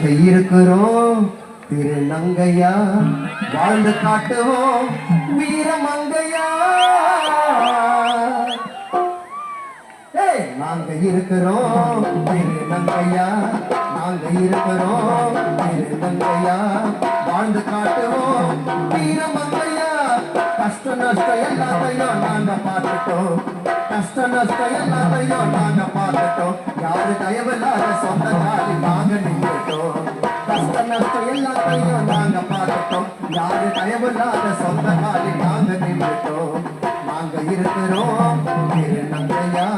நாங்க இருக்கிறோம் திருநங்கையா, வாழ்ந்து காட்டுவோம் வீரமங்கையா. நாங்க இருக்கிறோம் திருநங்கையா, நாங்க இருக்கிறோம் திருநங்கையா, வாழ்ந்து காட்டுவோம் வீரமங்கையா. கஷ்ட நஷ்டம் எல்லாத்தையும் நாங்க பார்த்துட்டோம், கஷ்ட நஷ்டம் எல்லாத்தையும் நாங்க பார்த்துட்டோம். யாரு தயவில்லாத சொந்த காலி நாங்க நின்றுட்டோம். கஷ்ட நஷ்டம் எல்லாத்தையும் நாங்க பார்த்துட்டோம், யாரு தயவில்லாத சொந்த காலி நாங்க நின்றுட்டோம். நாங்க இருக்கிறோம் திருநங்கையா,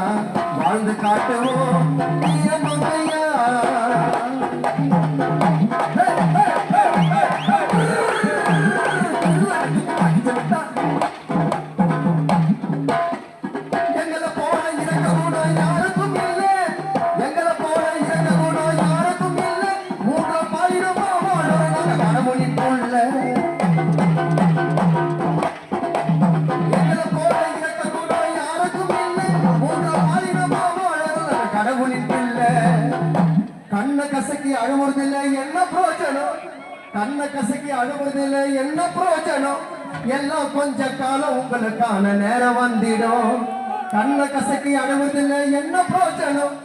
வாழ்ந்து காட்டுவோம் வீரமங்கையா. எங்களை போல இறக்கணும் யாருக்கும் இல்லை, எங்களை போல இறக்கணும் யாருக்கும் இல்லை. மூன்று பாயிரமா வாழணும் கடவுளின் உள்ள. எங்களை போல இறக்கணும் யாருக்கும் இல்லை, மூன்று பாயிரமா வாழணும் கடவுளின் பிள்ளை. கண்ணை கசக்கி அழுவுறதில்லை என்ன பிரோஜனம், கண்ணை கசக்கி அழுவுறதில்லை என்ன பிரோஜனம். எல்லாம் கொஞ்ச காலம் உங்களுக்கான நேரம் வந்திடும். கண்ணை கசக்கி அழுவுறதில்லை என்ன பிரோஜனம்,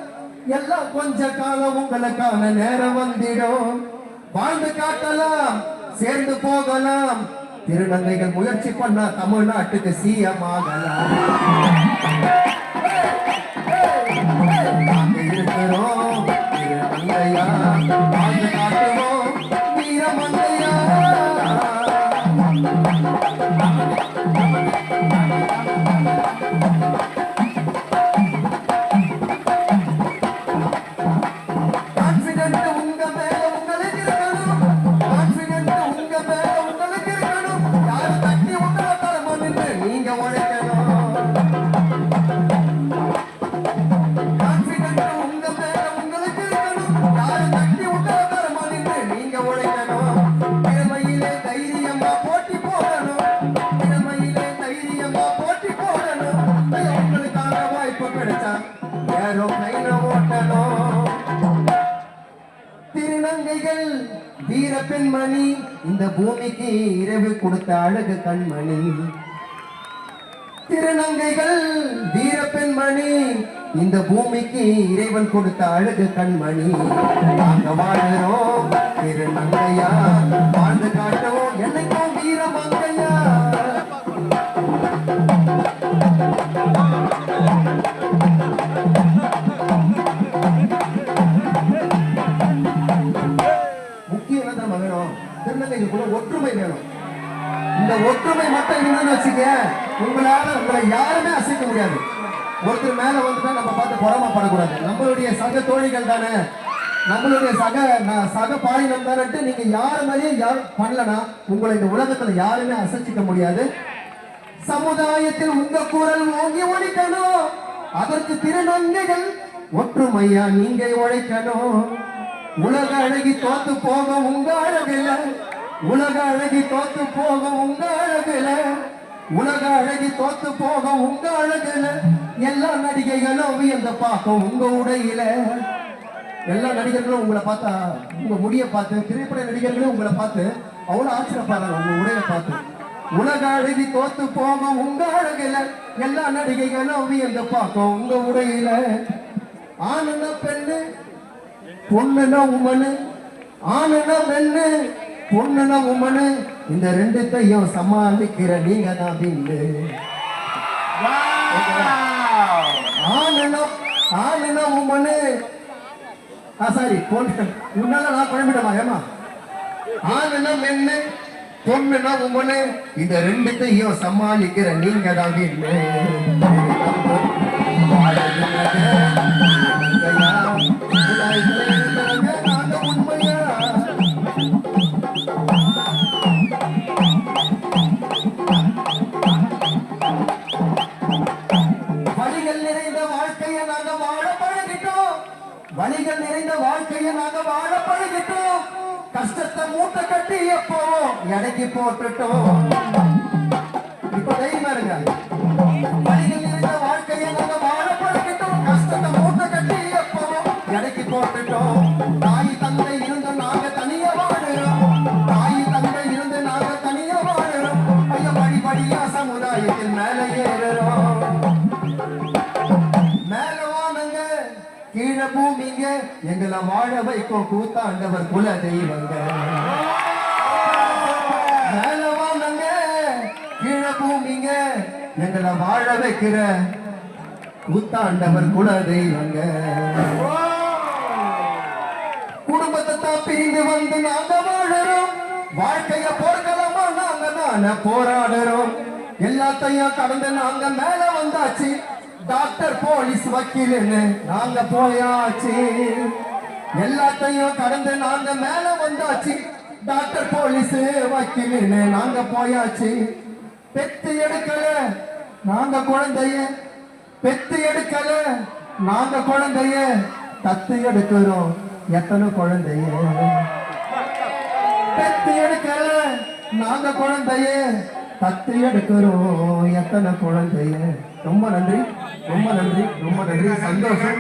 எல்லாம் கொஞ்ச காலம் உங்களுக்கான நேரம் வந்திடும். வாழ்ந்து காட்டலாம், சேர்ந்து போகலாம். திருநங்கைகள் முயற்சி பண்ணா தமிழ்நாட்டுக்கு சிஎம் ஆகலாம். இருக்கிறோம் திருநங்கையா, வாழ்ந்து காட்டுவோம் வீரமங்கையா. கான்ஃபிடென்ட் உங்க மேல உங்களுக்கு இருக்கணும், கான்ஃபிடென்ட் உங்க மேல உங்களுக்கு இருக்கணும். யாரு தட்டி உங்களை தரமா நின்று நீங்க உழைக்கணும். கான்ஃபிடென்ட் உங்க மேல உங்களுக்கு இருக்கணும், யாரு தட்டி உங்களை தரமா நின்று நீங்க உழைக்கணும். திறமையிலே தைரியமா போட்டி போடணும், திறமையிலே தைரியமா போட்டி போடணும். உங்களுக்கான வாய்ப்பு கிடைச்சா ஏரோப்ளைன ஓட்டணும். திருநங்கைகள் வீர பெண்மணி, இந்த பூமிக்கு இரவு கொடுத்த அழகு கண்மணி. திருநங்கைகள் வீர பெண்மணி, இந்த பூமிக்கு இறைவன் கொடுத்த அழகு கண்மணி. நாங்க வாழ்கிறோம் திருநங்கையா, வாழ்ந்து காட்டுவோம் என்னைக்கும் வீரமங்கையா. முக்கியம் என்ன வேணும், திருநங்கைகள் கூட ஒற்றுமை வேணும். இந்த ஒற்றுமை மட்டும் இல்லைன்னு வச்சுக்க, உங்களை யாருமே அசைக்க முடியாது. ஒருத்தர் மேல வந்துட்டா நம்ம பார்த்து பொறாமப்படக்கூடாது. நம்மளுடைய சக தோழிகள் தானே, நம்மளுடைய சக பாலினம் தானே. நீங்க யாரு மேலேயும் யாரும் பண்ணலனா உங்களை இந்த உலகத்துல யாருமே அசைச்சிக்க முடியாது. சமுதாயத்தில் உங்க குரல் ஓங்கி ஒழிக்கணும், அதற்கு திருநங்கைகள் ஒற்றுமையா நீங்க உழைக்கணும். உலக அழகி தோத்து போக உங்க அழகுல, உலக அழகி தோத்து போக உங்க அழகுல, உலக அழகி தோத்து போக உங்க அழகுல. எல்லா நடிகைகளும் வியந்து பார்க்கும் உங்க உடையில. எல்லா நடிகர்களும் உங்களை பார்த்தா, உங்க முடிய பார்த்து, திரைப்பட நடிகர்களும் உங்களை பார்த்து அவ்வளவு ஆச்சரியப்படுறாங்க உங்க உடைய பார்த்து. உலக அழகி தோத்து போக உங்க அழகுல, எல்லா நடிகைகளும் வியந்து பார்க்கும் உங்க உடையில. ஆணுன்னா பெண்ணு, பொண்ணுன்னா உமனு, ஆணுன்னா பெண்ணு, பொண்ணுன்னா உமனு. இந்த ரெண்டுத்தையும் சமாளிக்கிற நீங்க தான் பின்னு. ஆணுன்னா உமனு, சாரி பொண்ணு, உன்னால நான் குழம்பிட்டமா ஏமா. ஆணுன்னா மென்னு, பொண்ணுன்னா உமனு, இந்த ரெண்டுத்தையும் சமாளிக்கிற நீங்க தான் பின்னு. வலிகள் நிறைந்த வாழ்க்கையை நாங்க வாழ பழகிட்டோம். கஷ்டத்தை மூட்டை கட்டி எப்போ எடைக்கு போட்டுட்டோம். இப்ப தைரியமா இருங்க. வலிகள் நிறைந்த வாழ்க்கையை நாங்க வாழ பழகிட்டோம். கஷ்டத்தை மூட்டை கட்டி எப்போ எடைக்கு போட்டுட்டோம். தாய் தந்தை இருந்த கீழே பூமிங்க எங்களை வாழ வைக்கும் கூத்தாண்டவர் குல தெய்வங்க மேல வாங்க கீழே பூமிங்க எங்களை வாழ வைக்கிற கூத்தாண்டவர் குல தெய்வங்க குடும்பத்தை தான் பிரிந்து வந்து நாங்க வாழறோம் வாழ்க்கைய போர்க்களமா நாங்க தானே போராடுறோம் எல்லாத்தையும் கடந்து நாங்க மேல வந்தாச்சு டாக்டர் போலீஸ் வக்கீல்னு நாங்க போயாச்சு எல்லாத்தையும் கடந்து நாங்க மேல வந்தாச்சு டாக்டர் போலீஸ் வக்கீல்னு நாங்க போயாச்சு பெத்து எடுக்கல நாங்க குழந்தைய பெத்து எடுக்கல நாங்க குழந்தைய தத்து எடுக்கிறோம் எத்தனை குழந்தைய பெத்து எடுக்கல நாங்க குழந்தைய தத்து எடுக்கிறோம் எத்தனை குழந்தைய ரொம்ப நன்றி ரொம்ப நன்றி ரொம்ப நன்றி சந்தோஷம்